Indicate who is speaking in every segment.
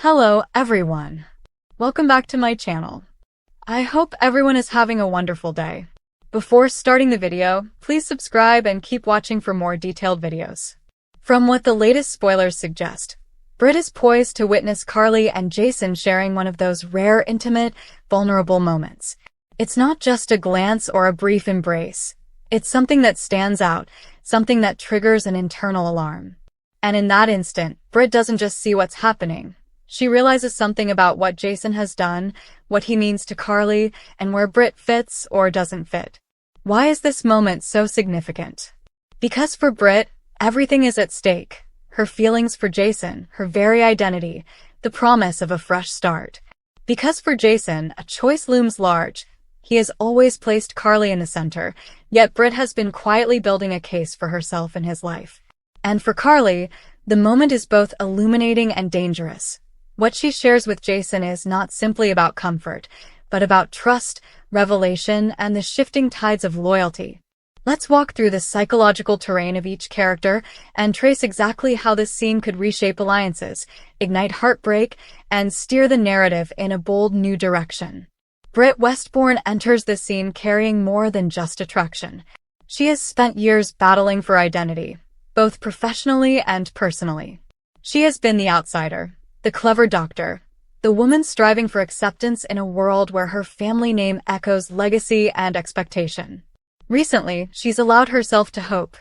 Speaker 1: Hello everyone. Welcome back to my channel. I hope everyone is having a wonderful day. Before starting the video, please subscribe and keep watching for more detailed videos. From what the latest spoilers suggest, Britt is poised to witness Carly and Jason sharing one of those rare, intimate, vulnerable moments. It's not just a glance or a brief embrace. It's something that stands out, something that triggers an internal alarm. And in that instant, Britt doesn't just see what's happening. She realizes something about what Jason has done, what he means to Carly, and where Britt fits or doesn't fit. Why is this moment so significant? Because for Britt, everything is at stake. Her feelings for Jason, her very identity, the promise of a fresh start. Because for Jason, a choice looms large. He has always placed Carly in the center, yet Britt has been quietly building a case for herself in his life. And for Carly, the moment is both illuminating and dangerous. What she shares with Jason is not simply about comfort, but about trust, revelation, and the shifting tides of loyalty. Let's walk through the psychological terrain of each character and trace exactly how this scene could reshape alliances, ignite heartbreak, and steer the narrative in a bold new direction. Britt Westbourne enters the scene carrying more than just attraction. She has spent years battling for identity, both professionally and personally. She has been the outsider, the clever doctor, the woman striving for acceptance in a world where her family name echoes legacy and expectation. Recently, she's allowed herself to hope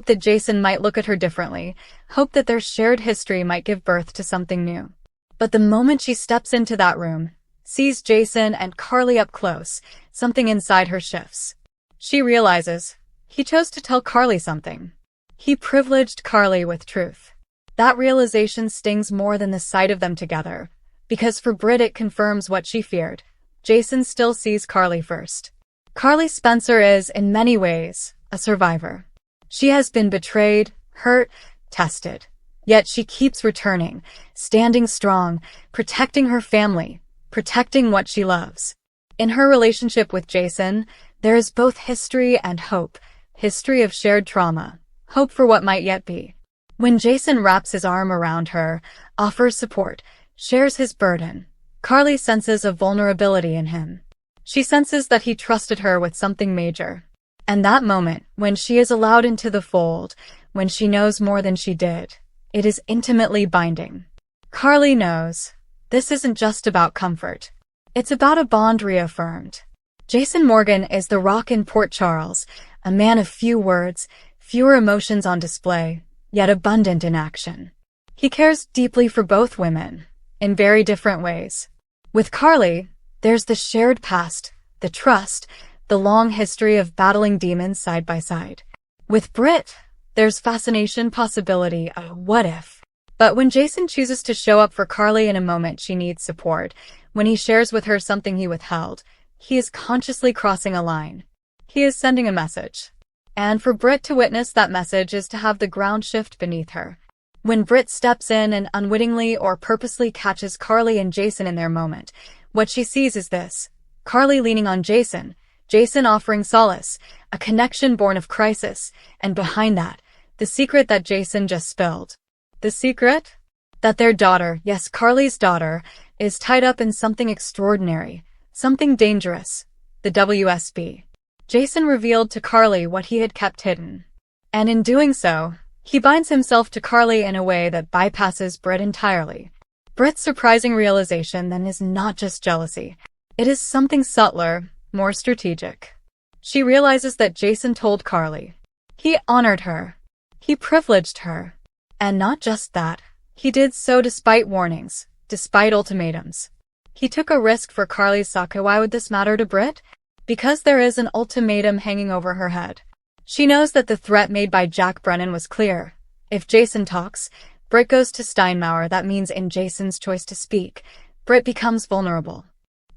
Speaker 1: that Jason might look at her differently, hope that their shared history might give birth to something new. But the moment she steps into that room, sees Jason and Carly up close, something inside her shifts. She realizes, he chose to tell Carly something. He privileged Carly with truth. That realization stings more than the sight of them together, because for Britt it confirms what she feared. Jason still sees Carly first. Carly Spencer is, in many ways, a survivor. She has been betrayed, hurt, tested. Yet she keeps returning, standing strong, protecting her family, protecting what she loves. In her relationship with Jason, there is both history and hope, history of shared trauma, hope for what might yet be. When Jason wraps his arm around her, offers support, shares his burden, Carly senses a vulnerability in him. She senses that he trusted her with something major. And that moment, when she is allowed into the fold, when she knows more than she did, it is intimately binding. Carly knows, this isn't just about comfort. It's about a bond reaffirmed. Jason Morgan is the rock in Port Charles, a man of few words, fewer emotions on display, yet abundant in action. He cares deeply for both women, in very different ways. With Carly, there's the shared past, the trust, the long history of battling demons side by side. With Britt, there's fascination, possibility, a what if. But when Jason chooses to show up for Carly in a moment she needs support, when he shares with her something he withheld, he is consciously crossing a line. He is sending a message. And for Britt to witness that message is to have the ground shift beneath her. When Britt steps in and unwittingly or purposely catches Carly and Jason in their moment, what she sees is this: Carly leaning on Jason, Jason offering solace, a connection born of crisis, and behind that, the secret that Jason just spilled. The secret? That their daughter, yes, Carly's daughter, is tied up in something extraordinary, something dangerous, the WSB. Jason revealed to Carly what he had kept hidden. And in doing so, he binds himself to Carly in a way that bypasses Britt entirely. Britt's surprising realization then is not just jealousy. It is something subtler, more strategic. She realizes that Jason told Carly. He honored her. He privileged her. And not just that. He did so despite warnings, despite ultimatums. He took a risk for Carly's sake. Why would this matter to Britt? Because there is an ultimatum hanging over her head. She knows that the threat made by Jack Brennan was clear. If Jason talks, Britt goes to Steinmauer. That means in Jason's choice to speak, Britt becomes vulnerable.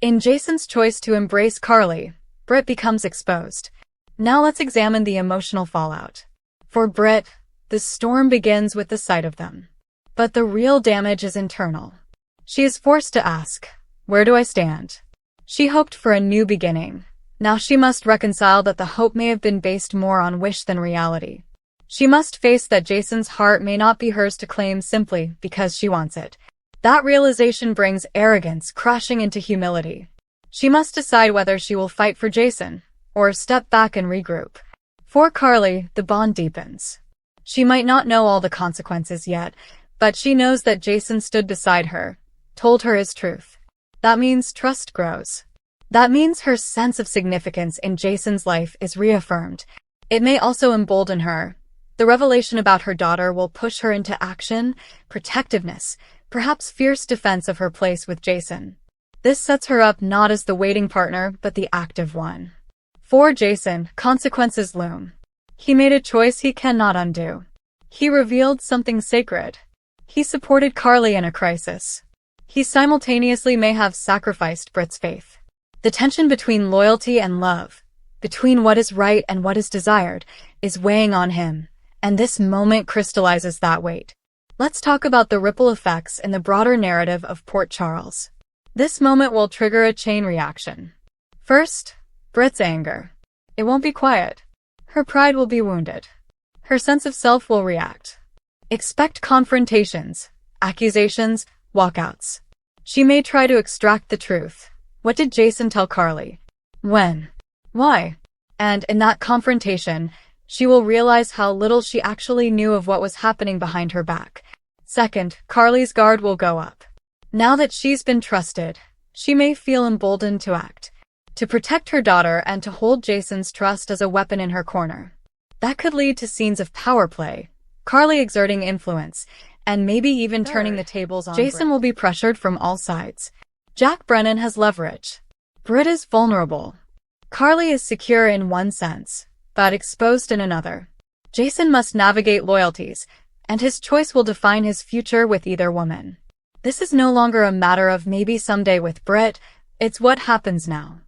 Speaker 1: In Jason's choice to embrace Carly, Britt becomes exposed. Now let's examine the emotional fallout. For Britt, the storm begins with the sight of them. But the real damage is internal. She is forced to ask, where do I stand? She hoped for a new beginning. Now she must reconcile that the hope may have been based more on wish than reality. She must face that Jason's heart may not be hers to claim simply because she wants it, That realization brings arrogance crashing into humility. She must decide whether she will fight for Jason, or step back and regroup. For Carly, the bond deepens. She might not know all the consequences yet, but she knows that Jason stood beside her, told her his truth. That means trust grows. That means her sense of significance in Jason's life is reaffirmed. It may also embolden her. The revelation about her daughter will push her into action, protectiveness, perhaps fierce defense of her place with Jason. This sets her up not as the waiting partner, but the active one. For Jason, consequences loom. He made a choice he cannot undo. He revealed something sacred. He supported Carly in a crisis. He simultaneously may have sacrificed Britt's faith. The tension between loyalty and love, between what is right and what is desired, is weighing on him, and this moment crystallizes that weight. Let's talk about the ripple effects in the broader narrative of Port Charles. This moment will trigger a chain reaction. First, Britt's anger. It won't be quiet. Her pride will be wounded. Her sense of self will react. Expect confrontations, accusations, walkouts. She may try to extract the truth. What did Jason tell Carly? When? Why? And in that confrontation, she will realize how little she actually knew of what was happening behind her back. Second, Carly's guard will go up. Now that she's been trusted, she may feel emboldened to act, to protect her daughter and to hold Jason's trust as a weapon in her corner. That could lead to scenes of power play, Carly exerting influence, and maybe even turning the tables on Jason. Britt will be pressured from all sides. Jack Brennan has leverage. Britt is vulnerable. Carly is secure in one sense, but exposed in another. Jason must navigate loyalties, and his choice will define his future with either woman. This is no longer a matter of maybe someday with Britt, it's what happens now.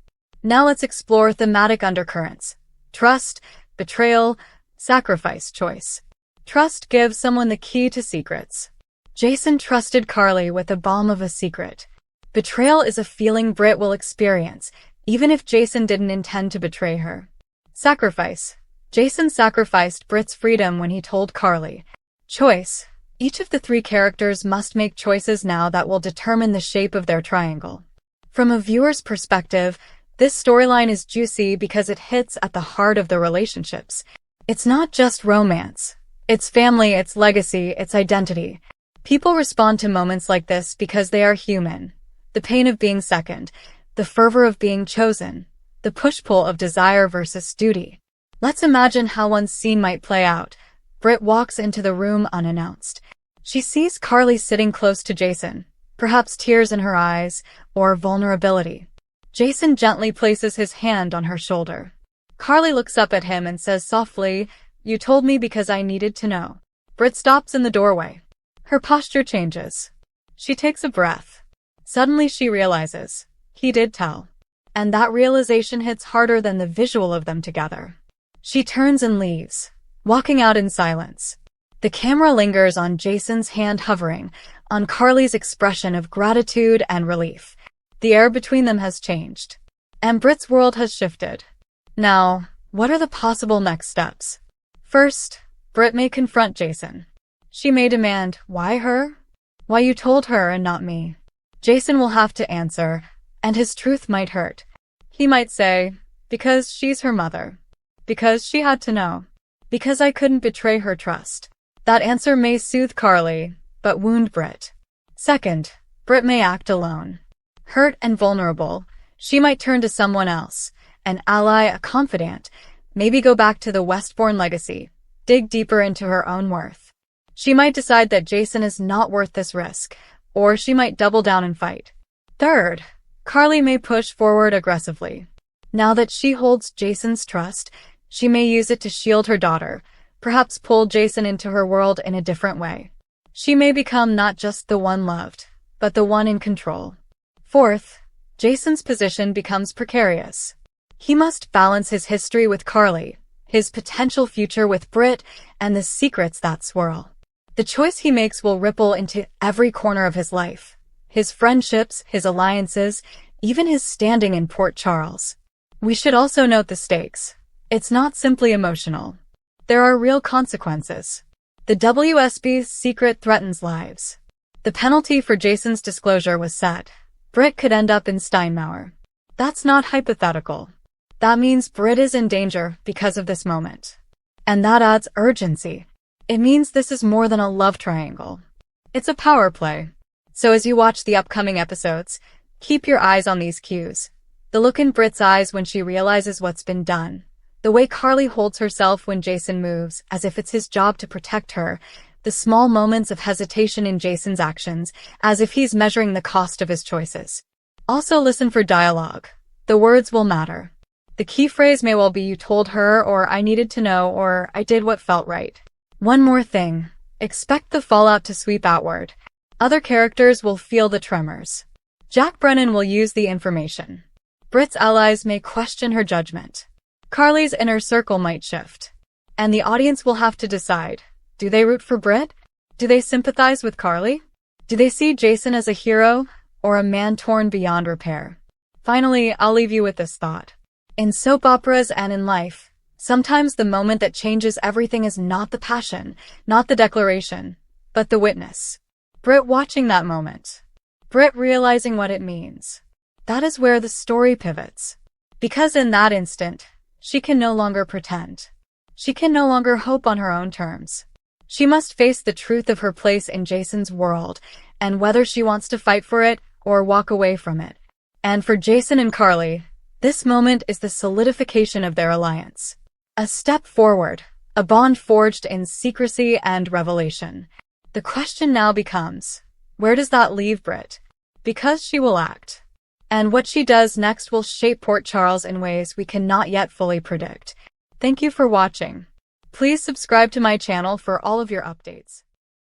Speaker 1: Now let's explore thematic undercurrents. Trust, betrayal, sacrifice, choice. Trust gives someone the key to secrets. Jason trusted Carly with the balm of a secret. Betrayal is a feeling Britt will experience, even if Jason didn't intend to betray her. Sacrifice. Jason sacrificed Britt's freedom when he told Carly. Choice. Each of the three characters must make choices now that will determine the shape of their triangle. From a viewer's perspective, this storyline is juicy because it hits at the heart of the relationships. It's not just romance. It's family, it's legacy, it's identity. People respond to moments like this because they are human. The pain of being second, the fervor of being chosen, the push-pull of desire versus duty. Let's imagine how one scene might play out. Britt walks into the room unannounced. She sees Carly sitting close to Jason, perhaps tears in her eyes, or vulnerability. Jason gently places his hand on her shoulder. Carly looks up at him and says softly, "You told me because I needed to know." Britt stops in the doorway. Her posture changes. She takes a breath. Suddenly she realizes, he did tell. And that realization hits harder than the visual of them together. She turns and leaves, walking out in silence. The camera lingers on Jason's hand hovering, on Carly's expression of gratitude and relief. The air between them has changed. And Britt's world has shifted. Now, what are the possible next steps? First, Britt may confront Jason. She may demand, "Why her? Why you told her and not me?" Jason will have to answer, and his truth might hurt. He might say, "Because she's her mother. Because she had to know. Because I couldn't betray her trust." That answer may soothe Carly, but wound Britt. Second, Britt may act alone. Hurt and vulnerable, she might turn to someone else, an ally, a confidant, maybe go back to the Westbourne legacy, dig deeper into her own worth. She might decide that Jason is not worth this risk, or she might double down and fight. Third, Carly may push forward aggressively. Now that she holds Jason's trust, she may use it to shield her daughter, perhaps pull Jason into her world in a different way. She may become not just the one loved, but the one in control. Fourth, Jason's position becomes precarious. He must balance his history with Carly, his potential future with Britt, and the secrets that swirl. The choice he makes will ripple into every corner of his life. His friendships, his alliances, even his standing in Port Charles. We should also note the stakes. It's not simply emotional. There are real consequences. The WSB's secret threatens lives. The penalty for Jason's disclosure was set. Britt could end up in Steinmauer. That's not hypothetical. That means Britt is in danger because of this moment. And that adds urgency. It means this is more than a love triangle. It's a power play. So as you watch the upcoming episodes, keep your eyes on these cues. The look in Britt's eyes when she realizes what's been done. The way Carly holds herself when Jason moves, as if it's his job to protect her. The small moments of hesitation in Jason's actions, as if he's measuring the cost of his choices. Also listen for dialogue. The words will matter. The key phrase may well be "you told her," or "I needed to know," or "I did what felt right." One more thing. Expect the fallout to sweep outward. Other characters will feel the tremors. Jack Brennan will use the information. Britt's allies may question her judgment. Carly's inner circle might shift. And the audience will have to decide. Do they root for Britt? Do they sympathize with Carly? Do they see Jason as a hero, or a man torn beyond repair? Finally, I'll leave you with this thought. In soap operas and in life, sometimes the moment that changes everything is not the passion, not the declaration, but the witness. Britt watching that moment. Britt realizing what it means. That is where the story pivots. Because in that instant, she can no longer pretend. She can no longer hope on her own terms. She must face the truth of her place in Jason's world, and whether she wants to fight for it or walk away from it. And for Jason and Carly, this moment is the solidification of their alliance. A step forward, a bond forged in secrecy and revelation. The question now becomes, where does that leave Britt? Because she will act. And what she does next will shape Port Charles in ways we cannot yet fully predict. Thank you for watching. Please subscribe to my channel for all of your updates.